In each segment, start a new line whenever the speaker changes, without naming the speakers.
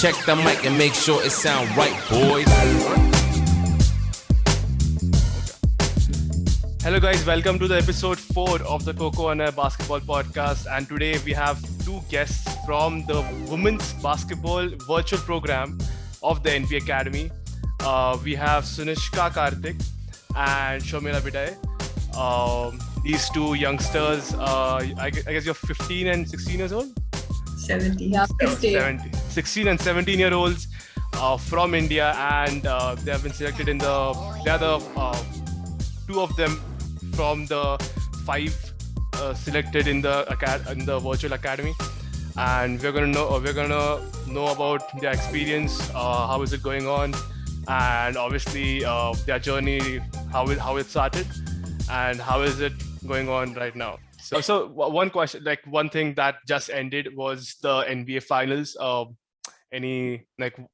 Check the mic and make sure it sound right, boys.
Hello guys, welcome to the episode 4 of the Coco and Air Basketball Podcast. And today we have two guests from the Women's Basketball Virtual Program of the NBA Academy. We have Sunishka, Kartik and Shomira, Bidaye. These two youngsters, I guess you're 15 and 16 years old?
17. Yeah,
16 and 17 year olds from India, and they have been selected in they are the two of them from the 5 selected in the virtual academy, and we're gonna know about their experience, how is it going on, and obviously their journey, how it started, and how is it going on right now. So one question, like one thing that just ended was the NBA finals.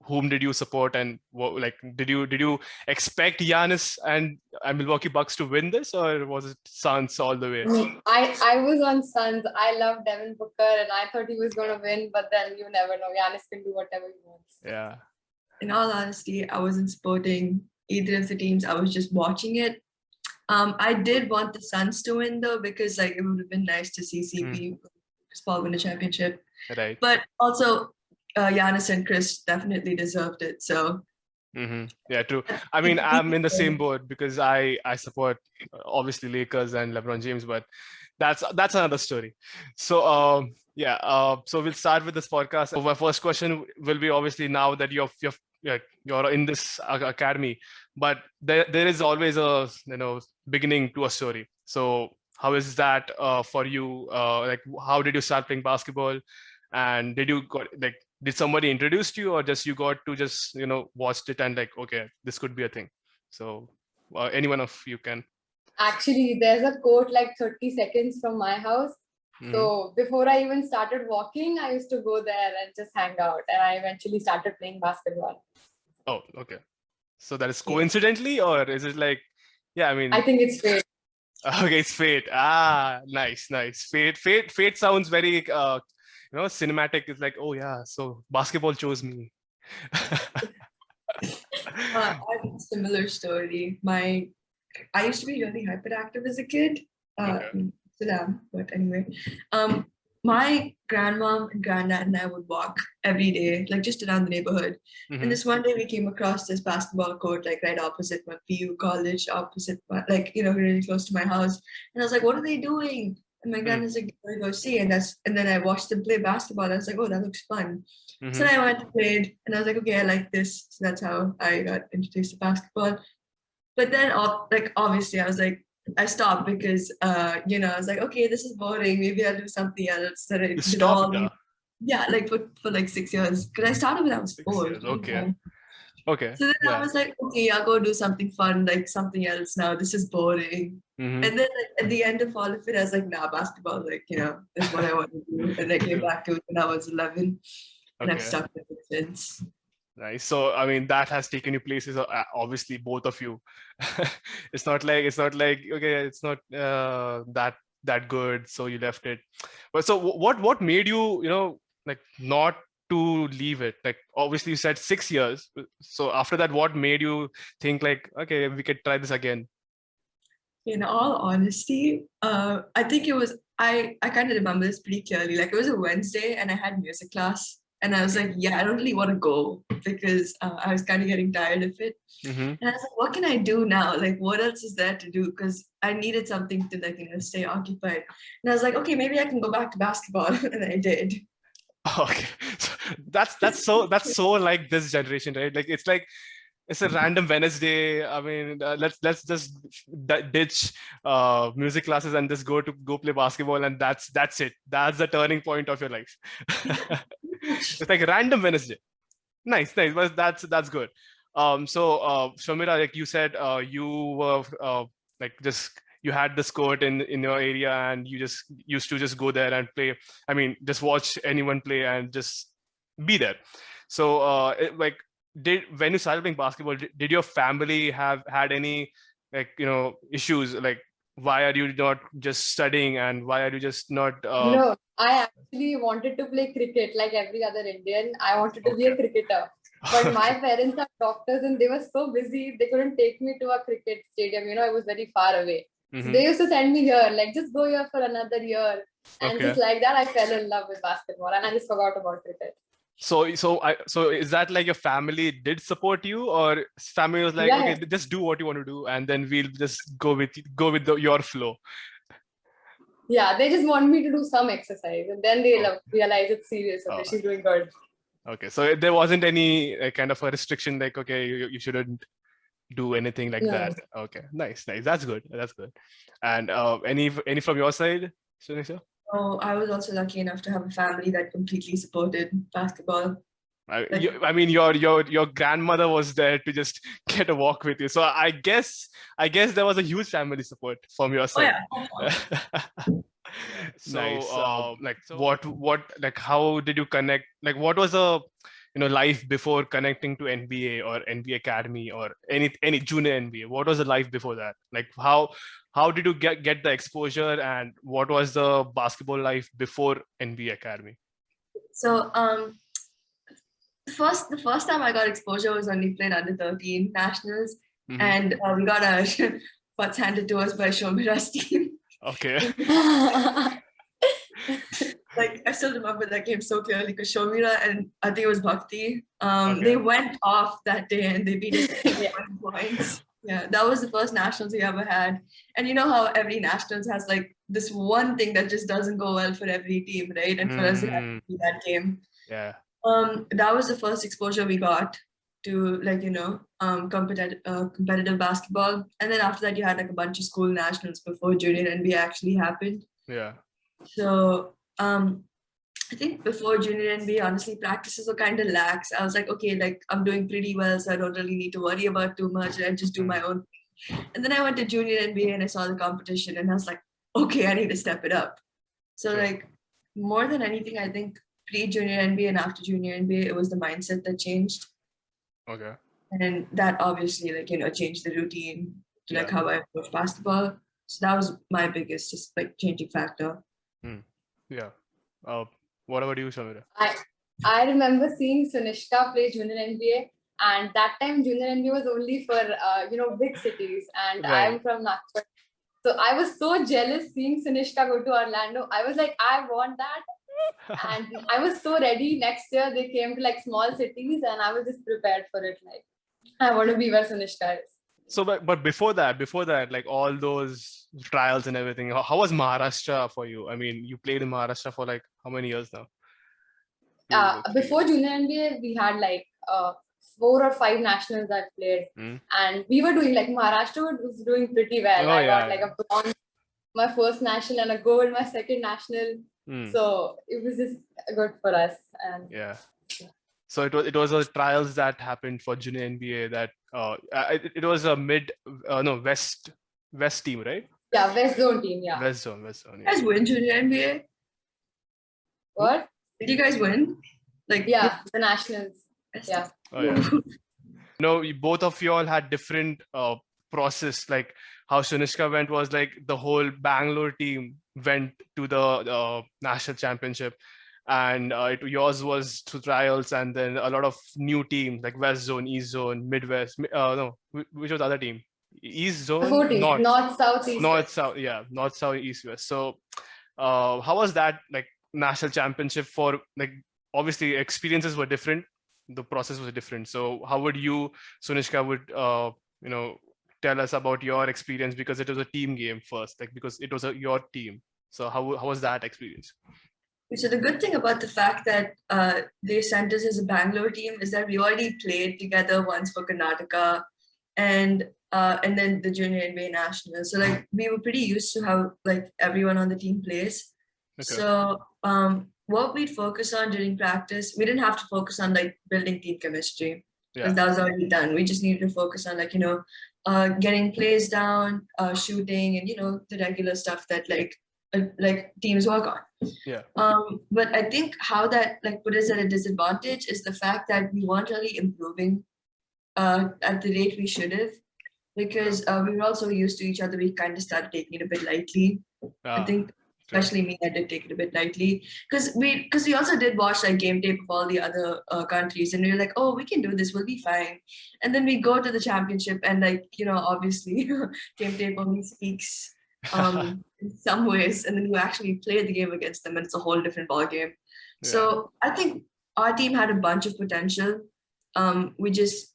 Whom did you support, and did you expect Giannis and Milwaukee Bucks to win this, or was it Suns all the way?
I was on Suns. I love Devin Booker, and I thought he was going to win, but then you never know. Giannis can do whatever he wants.
Yeah.
In all honesty, I wasn't supporting either of the teams. I was just watching it. I did want the Suns to win though, because it would have been nice to see CP Paul win a championship.
Right.
But also, Giannis and Chris definitely deserved it. So.
Yeah, true. I mean, I'm in the same boat because I support obviously Lakers and LeBron James, but that's another story. So so we'll start with this podcast. So my first question will be, obviously, now that you're in this academy, but there is always a beginning to a story. So how is that for you? How did you start playing basketball, and did somebody introduce you, or just you got to watched it and okay, this could be a thing? So any one of you can.
Actually, there's a court 30 seconds from my house. So before I even started walking, I used to go there and just hang out, and I eventually started playing basketball.
Oh, okay. So that is coincidentally, or is it
I think it's fate.
Okay, it's fate. Ah, nice. Fate sounds very cinematic. It's like, oh yeah, so basketball chose me.
I have a similar story. I used to be really hyperactive as a kid. But anyway, my grandmom and granddad and I would walk every day, just around the neighborhood. And this one day we came across this basketball court, right opposite my PU college, opposite really close to my house. And I was like, what are they doing? And my granddad's like, go see. And then I watched them play basketball. And I was like, oh, that looks fun. So then I went and played, and I was like, okay, I like this. So that's how I got introduced to basketball. But then obviously I was like, I stopped because I was like, okay, this is boring. Maybe I'll do something else. That I did all for 6 years. Because I started when I was 4.
Okay. Okay.
So then I was like, okay, I'll go do something fun, something else now. This is boring. And then at the end of all of it, I was like, nah, basketball, is what I want to do. And I came back to it when I was 11. And I've stuck with it since.
Nice. So I mean, that has taken you places. Obviously, both of you. It's not like okay, it's not that good, so you left it. But so what made you not to leave it? Obviously, you said 6 years. So after that, what made you think okay, we could try this again?
In all honesty, I think it was I kind of remember this pretty clearly. It was a Wednesday, and I had music class. And I was like, yeah, I don't really want to go because I was kind of getting tired of it. And I was like, what can I do now? What else is there to do? Because I needed something to stay occupied. And I was like, okay, maybe I can go back to basketball. And I did.
Okay, so that's so like this generation, right? It's a random Wednesday. I mean, let's just ditch music classes and just go play basketball, and that's it. That's the turning point of your life. It's like a random Wednesday. Nice, but that's good. So Shomira, you said, you were you had this court in your area, and you just used to just go there and play. I mean, just watch anyone play and just be there. So when you started playing basketball, did your family have had any issues? why are you not just studying, and why are you just not?
No, I actually wanted to play cricket like every other Indian. I wanted to be a cricketer. But my parents are doctors and they were so busy, they couldn't take me to a cricket stadium. It was very far away. So they used to send me here, like, just go here for another year. And just like that, I fell in love with basketball and I just forgot about cricket.
So is that like your family did support you, or family was like, okay, just do what you want to do, and then we'll just go with your flow?
Yeah, they just want me to do some exercise, and then they realize it's serious. Okay, she's doing good.
Okay, so there wasn't any kind of a restriction, like, okay, you shouldn't do anything like that. Okay, nice. That's good. And any from your side, Sunishka?
Oh, I was also lucky enough to have a family that completely supported basketball.
I mean, your grandmother was there to just get a walk with you. So I guess there was a huge family support from your side.
Oh, yeah.
So, what how did you connect? Like, what was a life before connecting to NBA or NBA Academy or any junior NBA? What was the life before that? Like, how did you get the exposure, and what was the basketball life before NBA Academy?
So the first time I got exposure was when we played under 13 nationals, and we got our butts handed to us by Shomira's team.
Okay.
Like, I still remember that game so clearly because Shomira and I think it was Bhakti, they went off that day and they beat us by 1 point. Yeah, that was the first nationals we ever had. And you know how every nationals has like this one thing that just doesn't go well for every team, right? And for us, it had to be that game.
Yeah.
That was the first exposure we got to, like, competitive basketball. And then after that, you had like a bunch of school nationals before Junior.Nba actually happened.
Yeah.
So I think before Junior.Nba, honestly, practices were kind of lax. I was like, okay, like, I'm doing pretty well, so I don't really need to worry about too much. I just do my own thing. And then I went to Junior.Nba and I saw the competition and I was like, okay, I need to step it up. So like, more than anything, I think pre-Junior.Nba and after Junior.Nba, it was the mindset that changed.
Okay.
And that obviously, like, changed the routine to like how I approach basketball. So that was my biggest just like changing factor.
Yeah. What about you, Shomira?
I remember seeing Sunishka play Junior.Nba, and that time Junior.Nba was only for big cities, and I'm from Nagpur. So I was so jealous seeing Sunishka go to Orlando. I was like, I want that. And I was so ready. Next year they came to like small cities and I was just prepared for it. Like, I want to be where Sunishka is.
So, but before that, like all those trials and everything, how was Maharashtra for you? I mean, you played in Maharashtra for like how many years now?
Before Junior.Nba, we had like 4 or 5 nationals that played, and we were doing like Maharashtra was doing pretty well. I got like a bronze my first national and a gold my second national. So it was just good for us. And
so it was a trials that happened for Junior.Nba that it was a west team, right?
Yeah, West Zone team. Yeah.
West Zone.
You guys win Junior.Nba?
What?
Did you guys win? Like,
the nationals. Yeah.
Oh, yeah. No, both of you all had different process. Like how Sunishka went was like the whole Bangalore team went to the national championship, and yours was through trials, and then a lot of new teams like West Zone, East Zone, Midwest. Which was the other team? East Zone,
North, South, East.
North, South, North, South, East, West. So, how was that like national championship for like? Obviously, experiences were different. The process was different. So, how would you, Sunishka, would tell us about your experience, because it was a team game first, like because it was your team. So, how was that experience?
So the good thing about the fact that they sent us as a Bangalore team is that we already played together once for Karnataka, and then the Junior.Nba national. So like we were pretty used to how like everyone on the team plays. Okay. So what we'd focus on during practice, we didn't have to focus on like building team chemistry because that was already done. We just needed to focus on like getting plays down, shooting, and the regular stuff that like teams work on.
Yeah.
But I think how that like put us at a disadvantage is the fact that we weren't really improving at the rate we should have. because we were also used to each other. We kind of started taking it a bit lightly. I think, especially me, I did take it a bit lightly because we also did watch like game tape of all the other countries, and we were like, oh, we can do this, we'll be fine. And then we go to the championship, and like, you know, obviously game tape only speaks in some ways, and then you actually play the game against them, and it's a whole different ball game. So I think our team had a bunch of potential. We just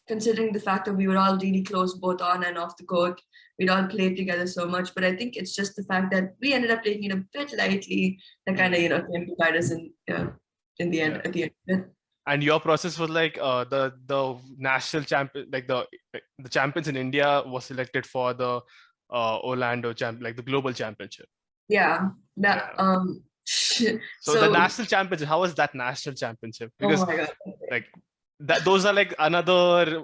considering the fact that we were all really close both on and off the court, we'd all played together so much. But I think it's just the fact that we ended up taking it a bit lightly that kind of, you know, came to bite us in the end, at the end of it.
And your process was like the national champion, like the champions in India was selected for the Orlando like the global championship.
Yeah.
So the national championship, how was that national championship? Because
oh my God.
like those are like another,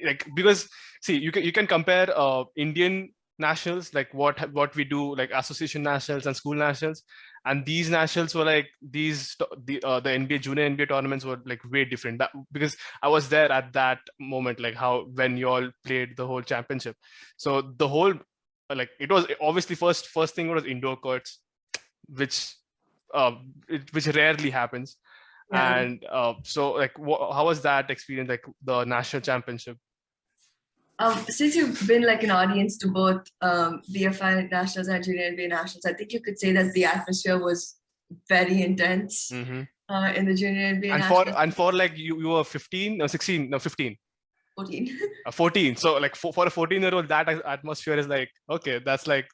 like, because see, you can compare Indian nationals, like what we do, like association nationals and school nationals, and these nationals were like the NBA junior NBA tournaments were like way different. Because I was there at that moment, like when you all played the whole championship. So the whole, like, it was obviously first thing was indoor courts, which rarely happens. And so like how was that experience, like the national championship?
Since you've been like an audience to both BFI nationals and junior NBA nationals, I think you could say that the atmosphere was very intense in the junior NBA nationals.
And for like you were 15 no 16 no 15
14
14, so like for a 14-year-old, that atmosphere is like, okay, that's like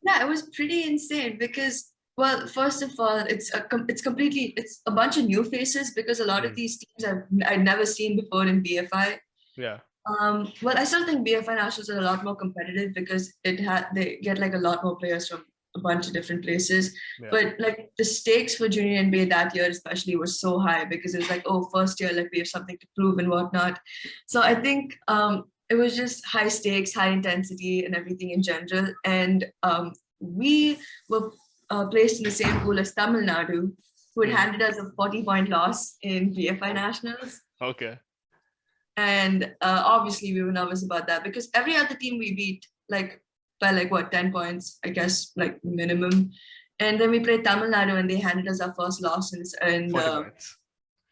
yeah, it was pretty insane because, well, first of all, it's a bunch of new faces because a lot of these teams I'd never seen before in BFI.
Yeah.
Well, I still think BFI nationals are a lot more competitive because they get like a lot more players from a bunch of different places. Yeah. But like the stakes for junior NBA that year especially were so high because it was like, oh, first year, like we have something to prove and whatnot. So I think it was just high stakes, high intensity, and everything in general. And we were placed in the same pool as Tamil Nadu, who had handed us a 40-point loss in BFI nationals.
Okay.
And obviously we were nervous about that because every other team we beat like by like what 10 points, I guess, like minimum. And then we played Tamil Nadu and they handed us our first loss and no,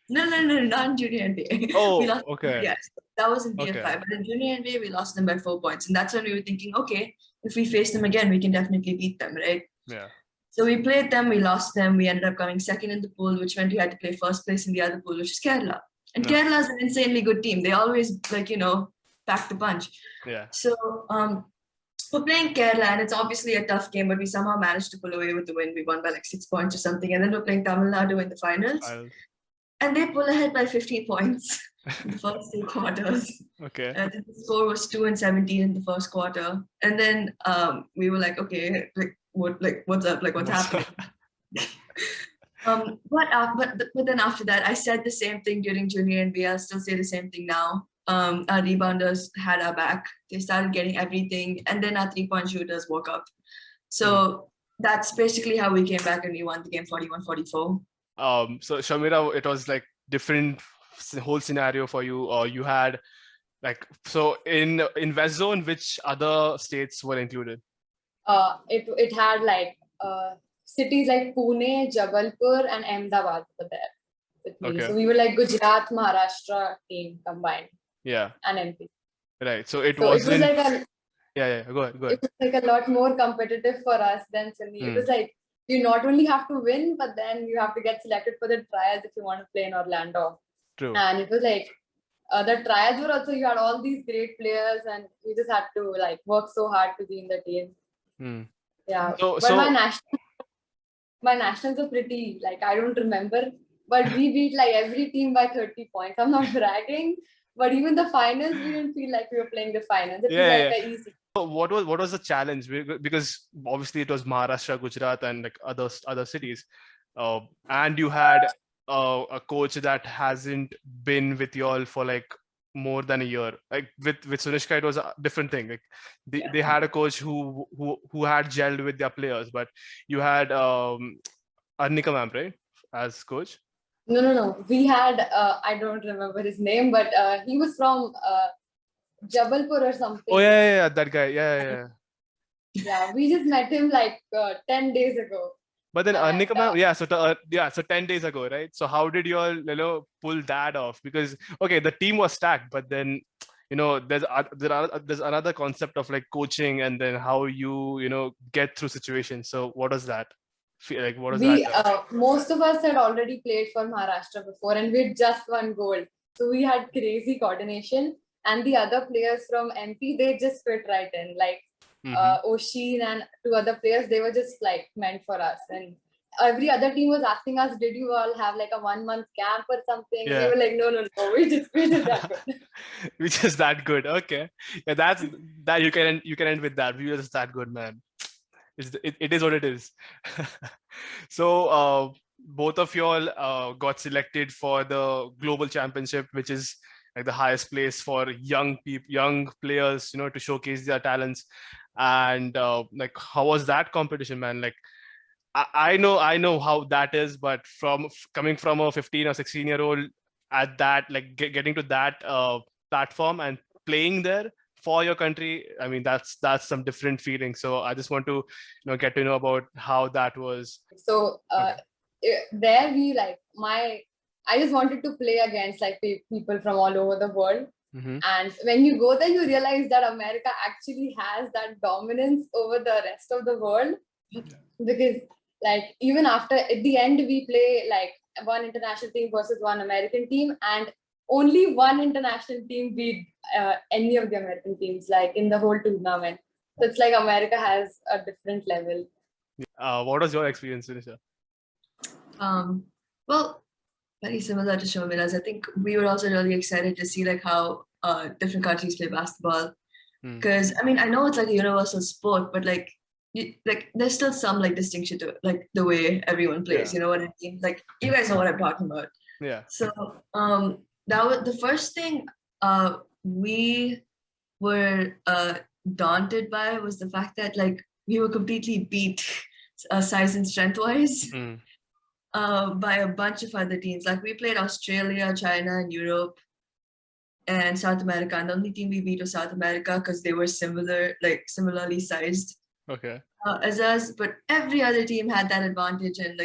not in junior NBA.
Oh,
we lost,
okay.
Yes, that was in BFI,
okay.
But in junior NBA we lost them by 4 points, and that's when we were thinking, okay, if we face them again, we can definitely beat them, right?
Yeah.
So we played them, we lost them, we ended up coming second in the pool, which meant we had to play first place in the other pool, which is Kerala. And Kerala is an insanely good team. They always, like, you know, pack the punch.
Yeah.
So we're playing Kerala, and it's obviously a tough game, but we somehow managed to pull away with the win. We won by like 6 points or something. And then we're playing Tamil Nadu in the finals. And they pull ahead by 15 points in the first 2 quarters.
Okay.
The score was 2-17 in the first quarter. And then we were like, okay, what's up? Like, what's happening? But then after that, I said the same thing during junior NBA. I'll still say the same thing now. Our rebounders had our back. They started getting everything, and then our 3-point shooters woke up. So that's basically how we came back and we won the game 41-44.
So Shomira, it was like different whole scenario for you, or you had like, so in West Zone, which other states were included?
It had like cities like Pune, Jabalpur, and Ahmedabad were there with me. Okay. So we were like Gujarat, Maharashtra team combined.
Yeah.
And MP.
Right. So it was like
a
go ahead.
It was like a lot more competitive for us than Sunny. It was like you not only have to win, but then you have to get selected for the trials if you want to play in Orlando.
True.
And it was like the trials were also, you had all these great players, and you just had to like work so hard to be in the team. Yeah. But my nationals are pretty, like, I don't remember, but we beat like every team by 30 points. I'm not bragging, but even the finals, we didn't feel like we were playing the finals. It was like easy.
So what was the challenge? Because obviously it was Maharashtra, Gujarat, and like other cities, and you had a coach that hasn't been with you all for like more than a year. Like with Sunishka, it was a different thing. Like they had a coach who had gelled with their players, but you had Arnika ma'am, right, as coach?
No. We had I don't remember his name, but he was from Jabalpur or something.
Oh yeah, that guy. Yeah.
Yeah, we just met him like 10 days ago.
But then
And,
Arnika ma'am, so 10 days ago, right? So how did you all, pull that off? Because okay, the team was stacked, but then there's another concept of like coaching and then how you get through situations. So what was that? Like what was
we
that?
most of us had already played for Maharashtra before, and we had just won gold. So we had crazy coordination, and the other players from MP, they just fit right in. Like Oshin and two other players, they were just like meant for us. And every other team was asking us, "Did you all have like a 1 month camp or something?"
Yeah.
We were like, "No, we just that good."
Which is that good. Okay. Yeah, that you can end with that. We were just that good, man. It is what it is. So both of you all got selected for the global championship, which is like the highest place for young players, to showcase their talents. And like, how was that competition, man? Like, I know how that is, but coming from a 15 or 16-year-old at that, like getting to that platform and playing there for your country, I mean, that's some different feeling. So I just want to get to know about how that was.
So there we like I just wanted to play against like people from all over the world. And when you go there, you realize that America actually has that dominance over the rest of the world. Because like even after at the end we play like one international team versus one American team, and only one international team beat any of the American teams like in the whole tournament. So it's like America has a different level.
What was your experience, Sunishka?
Well, very similar to Shomiras. I think we were also really excited to see like how different countries play basketball. Because I mean, I know it's like a universal sport, but like there's still some like distinction to like the way everyone plays.
Yeah.
You know what I mean? Like you guys know what I'm talking about.
Yeah.
So that was the first thing we were daunted by was the fact that like we were completely beat size and strength wise by a bunch of other teams. Like we played Australia, China, and Europe and South America. And the only team we beat was South America because they were similarly sized.
Okay.
As us, but every other team had that advantage, and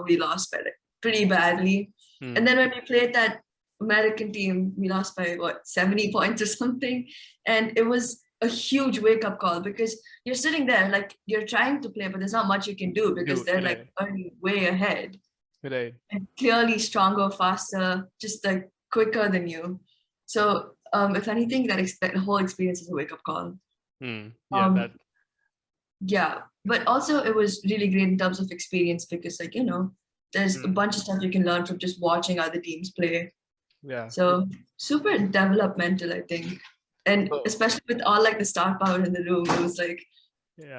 we lost by pretty badly. And then when we played that American team, we lost by 70 points or something, and it was a huge wake-up call because you're sitting there like you're trying to play, but there's not much you can do because they're like already way ahead,
right, and
clearly stronger, faster, just like quicker than you. So if anything, that whole experience is a wake-up call. Yeah, but also it was really great in terms of experience because there's a bunch of stuff you can learn from just watching other teams play.
Yeah.
So super developmental, I think. And especially with all like the star power in the room, it was like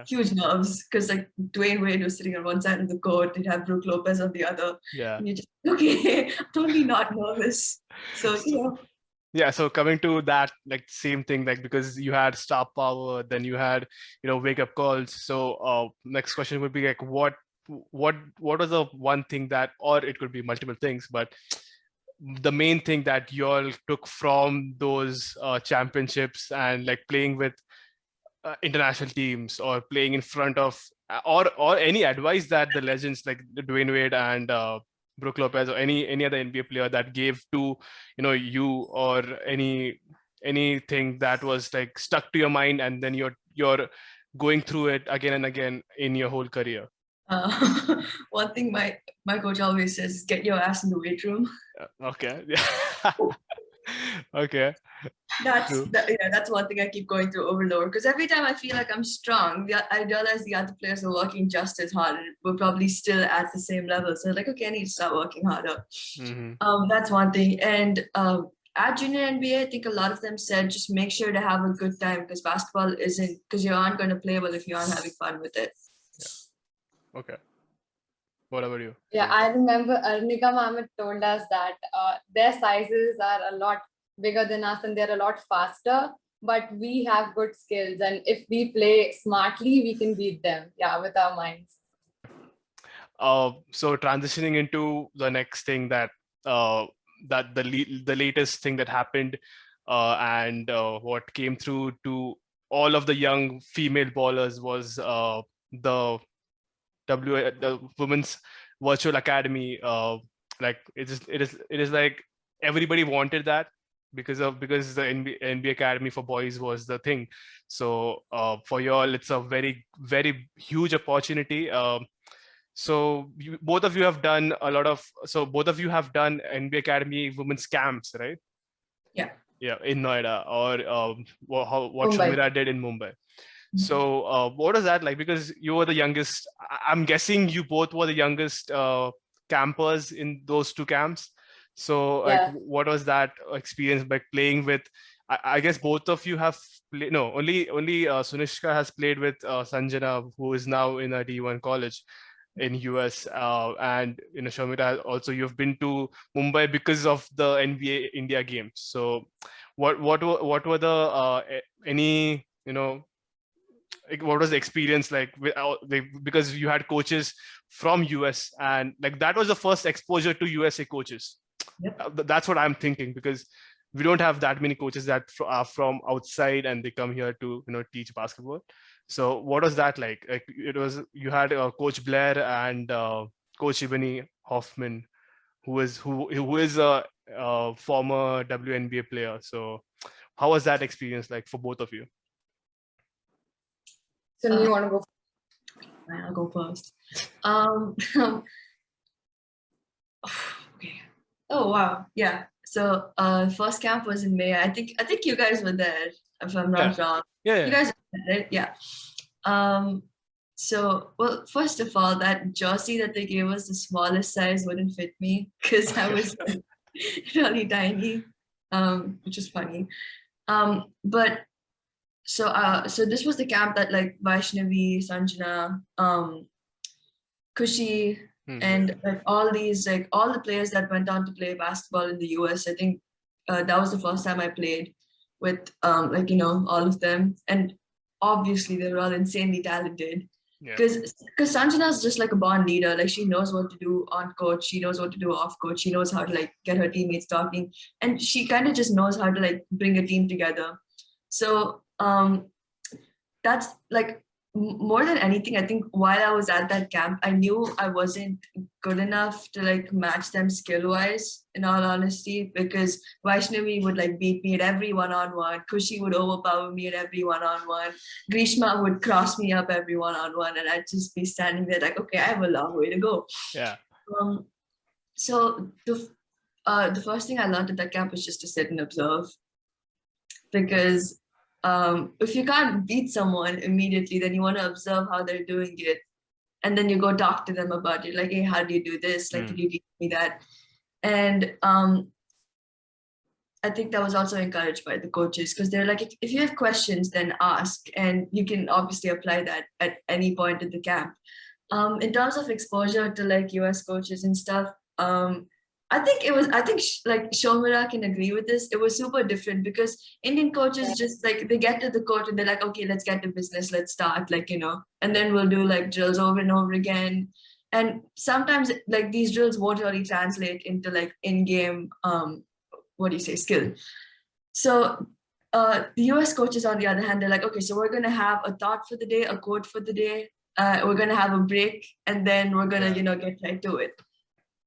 huge nerves because like Dwayne Wade was sitting on one side of the court, you'd have Brook Lopez on the other.
Yeah.
And you're just okay, totally not nervous. So
yeah, so coming to that like same thing, like because you had star power, then you had wake up calls. So next question would be like what was the one thing that, or it could be multiple things, but the main thing that you all took from those championships and like playing with international teams or playing in front of or any advice that the legends like Dwayne Wade and Brook Lopez or any other NBA player that gave to you, or anything that was like stuck to your mind and then you're going through it again and again in your whole career?
One thing my coach always says is get your ass in the weight room.
Okay. Yeah. Okay.
That's one thing I keep going through over and over because every time I feel like I'm strong, I realize the other players are working just as hard and we're probably still at the same level. So like, okay, I need to start working harder. That's one thing. And at Junior NBA, I think a lot of them said just make sure to have a good time because basketball isn't, because you aren't going to play well if you aren't having fun with it.
Yeah. Okay. What about you?
Yeah, I remember Arnika ma'am told us that their sizes are a lot bigger than us and they're a lot faster, but we have good skills, and if we play smartly, we can beat them. Yeah, with our minds.
So transitioning into the next thing that the latest thing that happened and what came through to all of the young female ballers was the the Women's Virtual Academy. Like it is like everybody wanted that because the NBA Academy for boys was the thing. So for you all, it's a very very huge opportunity. So both of you have done a lot of. So both of you have done NBA Academy women's camps, right?
Yeah.
Yeah, in Noida, or what
Mumbai.
Shomira did in Mumbai. So what was that like? Because you were the youngest. I'm guessing you both were the youngest campers in those two camps. So like,
Yeah.
what was that experience by playing with? I guess both of you have played. No, only Sunishka has played with Sanjana, who is now in a D1 college in US, and Shomira, also you've been to Mumbai because of the NBA India games. So what were the any like, what was the experience like because you had coaches from US, and like that was the first exposure to USA coaches.
Yep.
That's what I'm thinking, because we don't have that many coaches that are from outside and they come here to teach basketball. So what was that like? Like you had Coach Blair and Coach Ebony Hoffman, who is a former WNBA player. So how was that experience like for both of you?
So you want to go?
I'll go first. Okay. Oh wow, yeah. So first camp was in May. I think you guys were there, if I'm not wrong.
Yeah.
You guys were there, right? Yeah. So well, first of all, that jersey that they gave us, the smallest size, wouldn't fit me because I was really tiny, which is funny. But so this was the camp that like Vaishnavi, Sanjana, Kushi, and like all these, like all the players that went on to play basketball in the US. I think that was the first time I played with all of them, and obviously they were all insanely talented. Because Sanjana's just like a born leader. Like she knows what to do on court, she knows what to do off court, she knows how to like get her teammates talking, and she kind of just knows how to like bring a team together. So that's like more than anything, I think while I was at that camp, I knew I wasn't good enough to like match them skill-wise, in all honesty, because Vaishnavi would like beat me at every one-on-one, Kushi would overpower me at every one-on-one, Grishma would cross me up every one-on-one, and I'd just be standing there like, okay, I have a long way to go.
Yeah.
So the first thing I learned at that camp was just to sit and observe, because if you can't beat someone immediately, then you want to observe how they're doing it, and then you go talk to them about it, like, hey, how do you do this, like, could you teach me that? And I think that was also encouraged by the coaches, because they're like, if you have questions, then ask, and you can obviously apply that at any point in the camp. In terms of exposure to like US coaches and stuff, I think like Shomira can agree with this. It was super different because Indian coaches just like, they get to the court and they're like, okay, let's get to business, let's start, like, and then we'll do like drills over and over again. And sometimes like these drills won't really translate into like in-game, skill. So the US coaches, on the other hand, they're like, okay, so we're going to have a thought for the day, a quote for the day. We're going to have a break, and then we're going to, get right to it.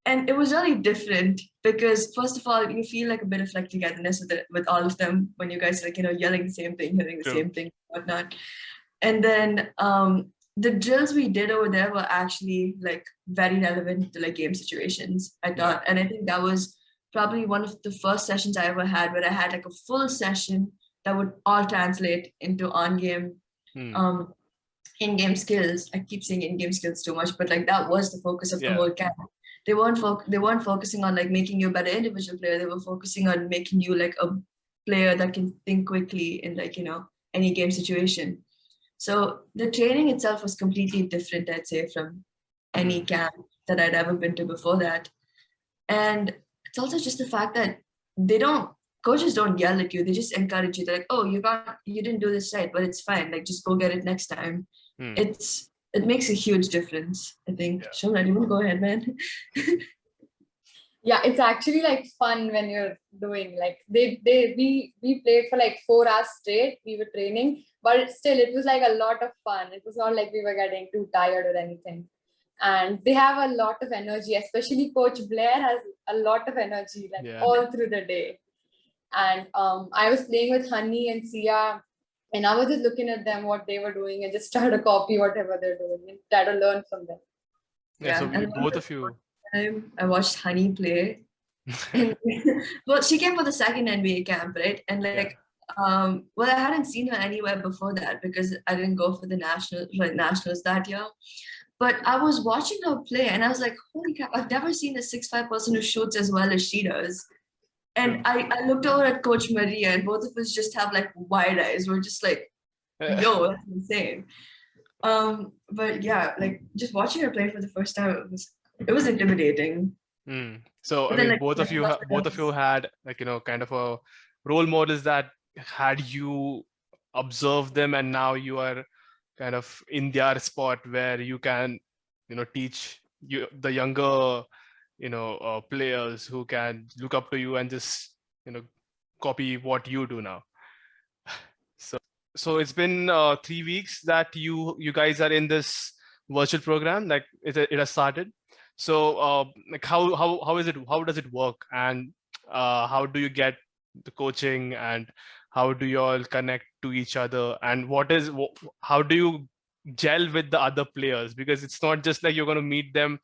And it was really different because, first of all, you feel like a bit of like togetherness with all of them when you guys like, yelling the same thing, hearing the same thing, whatnot. And then the drills we did over there were actually like very relevant to like game situations, I thought. And I think that was probably one of the first sessions I ever had where I had like a full session that would all translate into on-game, in-game skills. I keep saying in-game skills too much, but like that was the focus of the whole camp. They weren't focusing on like making you a better individual player. They were focusing on making you like a player that can think quickly in like, any game situation. So the training itself was completely different, I'd say, from any camp that I'd ever been to before that. And it's also just the fact that coaches don't yell at you. They just encourage you. They're like, oh, you didn't do this right, but it's fine. Like, just go get it next time. It makes a huge difference, I think. Shomira, do you want to go ahead, man?
Yeah, it's actually like fun when you're doing like we played for like 4 hours straight. We were training, but still it was like a lot of fun. It was not like we were getting too tired or anything. And they have a lot of energy, especially Coach Blair has a lot of energy like all through the day. And I was playing with Honey and Sia, and I was just looking at them what they were doing and just try to copy whatever they're doing and try to learn from them.
Yeah, so both of you.
I watched Honey play. And, well, she came for the second NBA camp, right? And like, well, I hadn't seen her anywhere before that because I didn't go for the nationals that year. But I was watching her play, and I was like, "Holy crap! I've never seen a 6'5" person who shoots as well as she does." And I looked over at Coach Maria, and both of us just have like wide eyes. We're just like, "Yo, that's insane." But yeah, like just watching her play for the first time, it was intimidating.
So I mean, like, both of you had like, you know, kind of a role models that had you observe them, and now you are kind of in their spot where you can, you know, teach the younger, you know, players who can look up to you and just, you know, copy what you do now. So it's been 3 weeks that you guys are in this virtual program, like it has started. So like how is it, how does it work, and how do you get the coaching, and how do you all connect to each other, and how do you gel with the other players? Because it's not just like you're going to meet them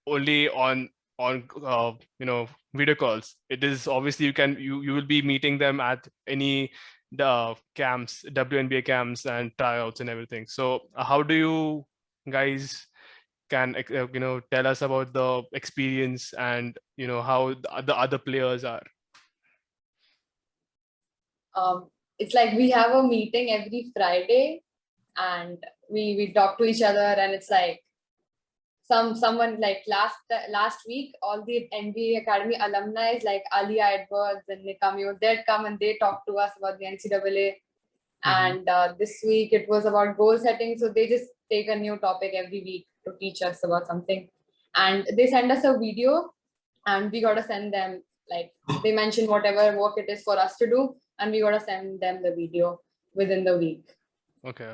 only on you know, video calls. It is obviously you will be meeting them at any the camps, WNBA camps and tryouts and everything. So how do you guys can you know, tell us about the experience, and you know, how the other players are?
It's like we have a meeting every Friday, and we talk to each other, and it's like someone like last week, all the NBA Academy alumni like Alia Edwards and Nikamio, they'd come and they talk to us about the NCAA. And this week it was about goal setting. So they just take a new topic every week to teach us about something. And they send us a video, and we got to send them, like they mention whatever work it is for us to do, and we got to send them the video within the week.
Okay.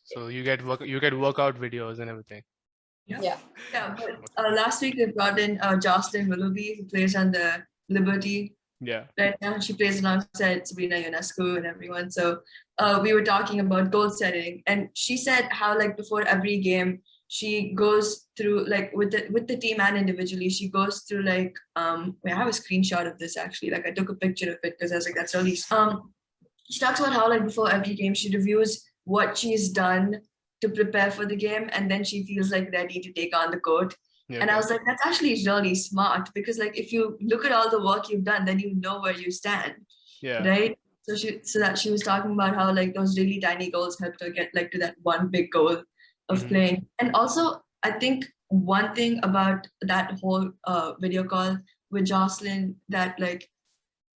So you get workout videos and everything.
Yeah.
But last week they brought in Jocelyn Willoughby, who plays on the Liberty.
Yeah.
Right now she plays alongside Sabrina Ionescu and everyone. So we were talking about goal setting, and she said how like before every game she goes through like with the team and individually, she goes through like I have a screenshot of this actually. Like I took a picture of it because I was like, that's really she talks about how like before every game she reviews what she's done to prepare for the game, and then she feels like ready to take on the court. And I was like, that's actually really smart, because like if you look at all the work you've done, then you know where you stand. Right. So that she was talking about how like those really tiny goals help her get like to that one big goal of playing. And also I think one thing about that whole video call with Jocelyn that like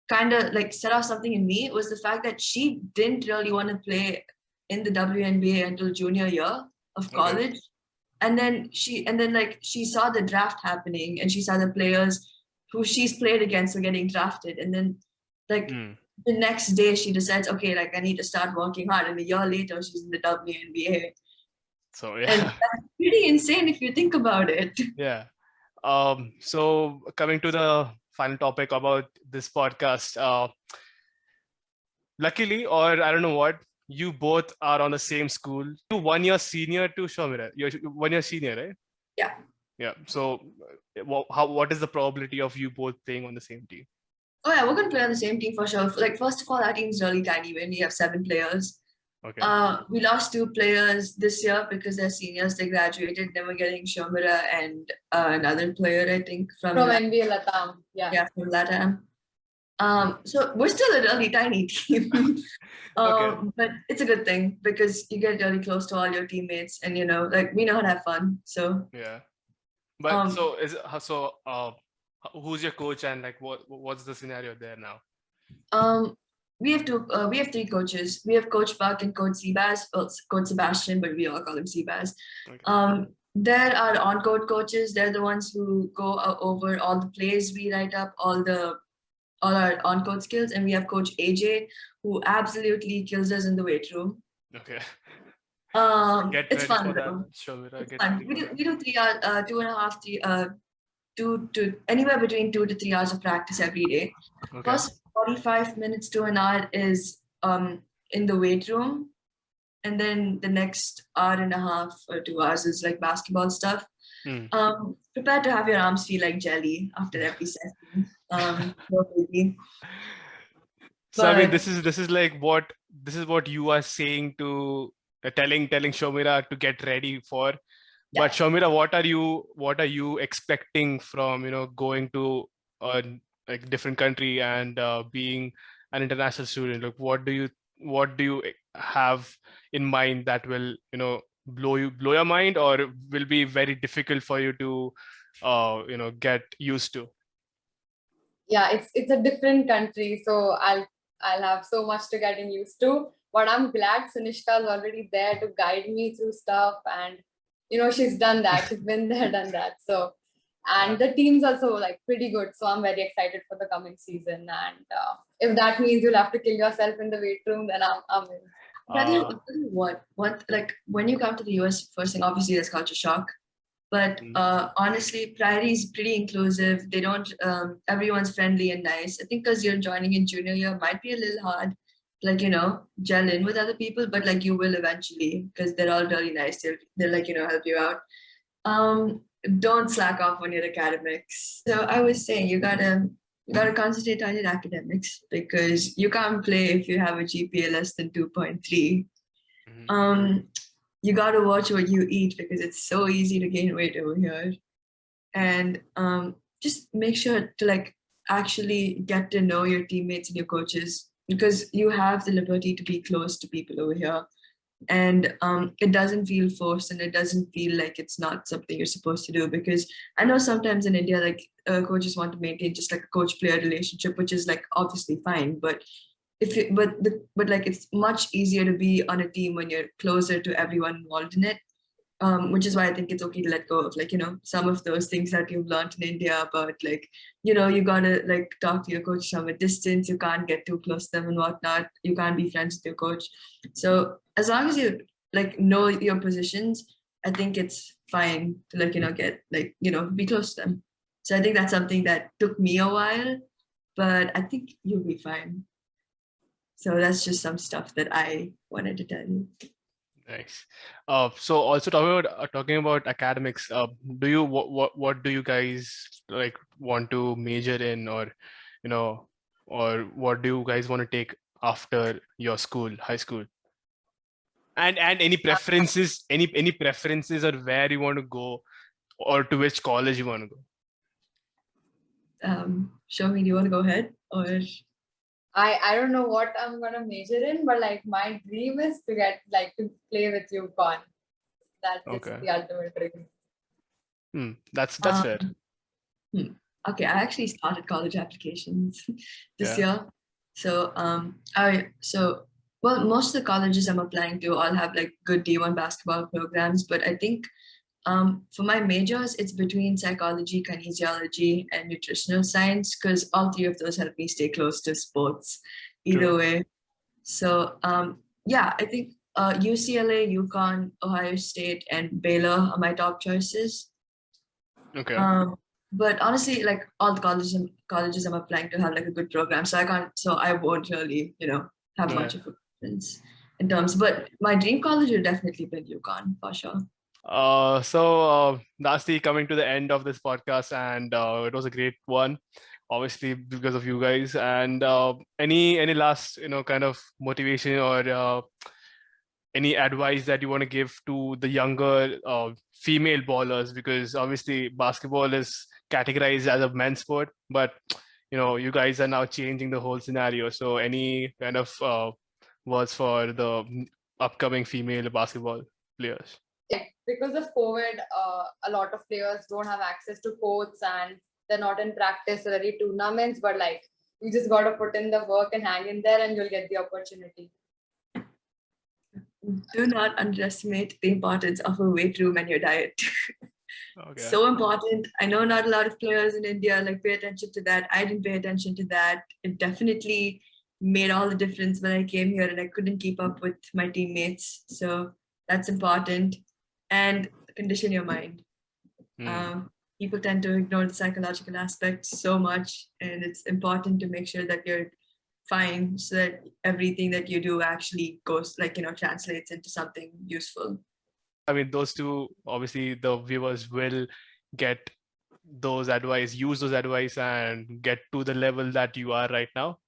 kind of like set off something in me was the fact that she didn't really want to play in the WNBA until junior year of college. And then she saw the draft happening, and she saw the players who she's played against were getting drafted. And then like the next day she decides, okay, like I need to start working hard. And a year later she's in the WNBA.
So yeah.
And that's pretty insane if you think about it.
Yeah. So coming to the final topic about this podcast, luckily, or I don't know what, you both are on the same school. You 1 year senior to Shomira. You're 1 year senior, right?
Yeah.
Yeah. So what is the probability of you both playing on the same team?
Oh yeah, we're gonna play on the same team for sure. Like first of all, our team's really tiny. We only have 7 players.
Okay.
We lost 2 players this year because they're seniors. They graduated. Then we're getting Shomira and another player, I think, from
NBA Latam.
Yeah, from Latam. So we're still a really tiny team. But it's a good thing because you get really close to all your teammates, and you know, like we know how to have fun. So
yeah. But who's your coach, and like what's the scenario there now?
We have 3 coaches. We have Coach Buck and Coach Seabass. Well, Coach Sebastian, but we all call him Seabass. There are on-court coaches. They're the ones who go over all the plays we write up, all our on-court skills, and we have Coach AJ, who absolutely kills us in the weight room.
Okay. Get
It's
ready
fun
for that,
though.
Shomira.
It's
Get
fun.
ready
We
for
do
that.
we do 3 hours, 2.5, two to anywhere between 2 to 3 hours of practice every day.
Okay.
First 45 minutes to an hour is in the weight room, and then the next hour and a half or 2 hours is like basketball stuff. Prepare to have your arms feel like jelly after every session. No biggie.
So I mean,
But
this is like what you are saying to telling Shomira to get ready for.
Yeah.
But Shomira, what are you expecting from going to a like different country and being an international student? Like what do you have in mind that will blow your mind, or will be very difficult for you to get used to?
Yeah, it's a different country, so I'll have so much to getting used to. But I'm glad Sunishka is already there to guide me through stuff, and she's done that. She's been there, done that. So, and the team's also like pretty good. So I'm very excited for the coming season. And if that means you'll have to kill yourself in the weight room, then I'm in.
I'll tell you what like when you come to the US, first thing obviously there's culture shock. But honestly, Priory is pretty inclusive. They don't, everyone's friendly and nice. I think because you're joining in junior year, might be a little hard, like, gel in with other people, but like you will eventually because they're all really nice. They'll like, help you out. Don't slack off on your academics. So I was saying you gotta concentrate on your academics because you can't play if you have a GPA less than 2.3. You got to watch what you eat because it's so easy to gain weight over here. And just make sure to like actually get to know your teammates and your coaches because you have the liberty to be close to people over here. And it doesn't feel forced and it doesn't feel like it's not something you're supposed to do because I know sometimes in India, like coaches want to maintain just like a coach-player relationship, which is like obviously fine, but like it's much easier to be on a team when you're closer to everyone involved in it, which is why I think it's okay to let go of like some of those things that you've learned in India about like you gotta like talk to your coach from a distance. You can't get too close to them and whatnot. You can't be friends with your coach. So as long as you like know your positions, I think it's fine to like get like be close to them. So I think that's something that took me a while, but I think you'll be fine. So that's just some stuff that I wanted to tell you.
Nice. So also talking about academics, what do you guys like want to major in, or or what do you guys want to take after your school, high school? And any preferences, any preferences, or where you want to go, or to which college you want to go?
Shomi, do you want to go ahead or?
I don't know what I'm gonna major in, but like my dream is to get like to play with UConn. That's
Okay.
the ultimate dream.
That's fair.
Okay, I actually started college applications this
Yeah.
year. So well, most of the colleges I'm applying to all have like good D1 basketball programs, but I think for my majors, it's between psychology, kinesiology, and nutritional science because all three of those help me stay close to sports either way. So yeah, I think UCLA, UConn, Ohio State, and Baylor are my top choices.
Okay.
But honestly, like all the colleges I'm applying to have like a good program, so I won't really have much of a preference in terms. But my dream college would definitely be UConn for sure.
So Nasti, coming to the end of this podcast, and it was a great one, obviously because of you guys. And any last kind of motivation or any advice that you want to give to the younger female ballers, because obviously basketball is categorized as a men's sport, but you guys are now changing the whole scenario. So any kind of words for the upcoming female basketball players?
Because of COVID, a lot of players don't have access to courts and they're not in practice or any tournaments, but like you just got to put in the work and hang in there and you'll get the opportunity.
do not underestimate the importance of a weight room and your diet.
Okay.
So important. I know not a lot of players in India like pay attention to that. I didn't pay attention to that. It definitely made all the difference when I came here and I couldn't keep up with my teammates. So that's important. And condition your mind. People tend to ignore the psychological aspects so much, and it's important to make sure that you're fine so that everything that you do actually goes translates into something useful.
I mean, those two, obviously the viewers will get those advice, use those advice and get to the level that you are right now.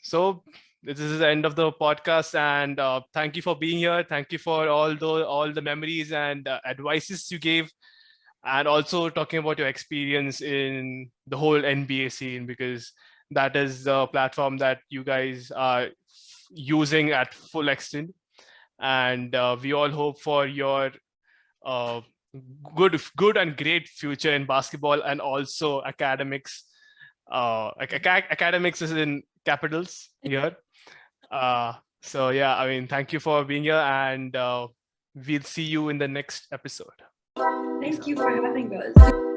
So this is the end of the podcast, and thank you for being here. Thank you for all the memories and advices you gave, and also talking about your experience in the whole NBA scene, because that is the platform that you guys are using at full extent. And we all hope for your good and great future in basketball, and also academics. Academics is in capitals here. So yeah, I mean, thank you for being here, and we'll see you in the next episode.
Thank you for having us.